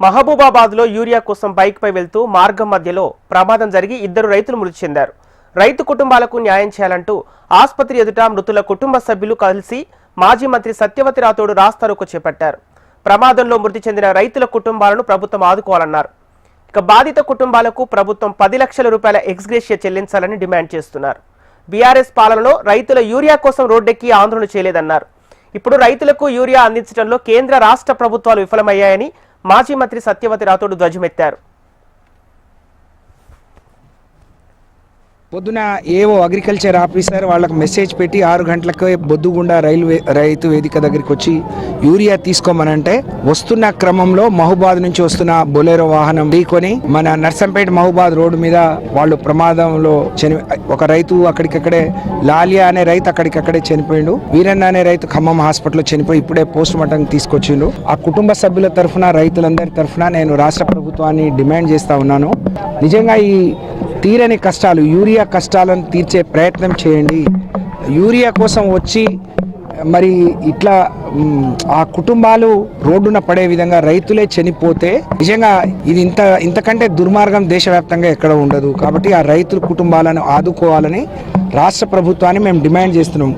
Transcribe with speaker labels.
Speaker 1: మహబూబాబాద్లో urea కోసం బైక్పై వెళ్తూ మార్గం మధ్యలో ప్రమాదం జరిగి ఇద్దరు రైతులు మృతి చెందారు. రైతు కుటుంబాలకు న్యాయం చేయాలంటూ ఆసుపత్రి ఎదుట మృతుల కుటుంబ సభ్యులు కలిసి మాజీ మంత్రి సత్యవతి రాథోడ్ రాస్తారోకో చేపట్టారు. ప్రమాదంలో మృతి చెందిన రైతుల కుటుంబాలను ప్రభుత్వం ఆదుకోవాలన్నారు. ఇక బాధిత కుటుంబాలకు ప్రభుత్వం 10 లక్షల రూపాయల ఎక్స్గ్రేషియా చెల్లించాలని డిమాండ్ చేస్తున్నారు. బీఆర్ఎస్ పాలనలో రైతుల యూరియా కోసం రోడ్డెక్కి ఆందోళన చేయలేదన్నారు. ఇప్పుడు రైతులకు యూరియా అందించడంలో కేంద్ర రాష్ట్ర ప్రభుత్వాలు విఫలమయ్యాయని మాజీ మంత్రి సత్యవతి రాథోడ్ ధ్వజమెత్తారు.
Speaker 2: పొద్దున ఏవో అగ్రికల్చర్ ఆఫీసర్ వాళ్ళకి మెసేజ్ పెట్టి 6 గంటలకు బొద్దుగుండ రైతు వేదిక దగ్గరికి వచ్చి యూరియా తీసుకోమనంటే వస్తున్న క్రమంలో మహబూబాద్ నుంచి వస్తున్న బొలెరో వాహనం ఢీకొని మన నర్సంపేట మహబూబాద్ రోడ్డు మీద వాళ్ళు ప్రమాదంలో ఒక రైతు అక్కడికక్కడే లాలియా అనే రైతు అక్కడికక్కడే చనిపోయిండు. వీరన్న అనే రైతు ఖమ్మం హాస్పిటల్లో చనిపోయి ఇప్పుడే పోస్ట్ మార్టం తీసుకొచ్చిండు. ఆ కుటుంబ సభ్యుల తరఫున రైతులందరి తరఫున నేను రాష్ట్ర ప్రభుత్వాన్ని డిమాండ్ చేస్తా ఉన్నాను. నిజంగా ఈ తీరని కష్టాలు యూరియా కష్టాలను తీర్చే ప్రయత్నం చేయండి. యూరియా కోసం వచ్చి మరి ఇట్లా ఆ కుటుంబాలు రోడ్డున పడే విధంగా రైతులే చనిపోతే నిజంగా ఇది ఇంతకంటే దుర్మార్గం దేశవ్యాప్తంగా ఎక్కడ ఉండదు. కాబట్టి ఆ రైతుల కుటుంబాలను ఆదుకోవాలని రాష్ట్ర ప్రభుత్వాన్ని మేము డిమాండ్ చేస్తున్నాం.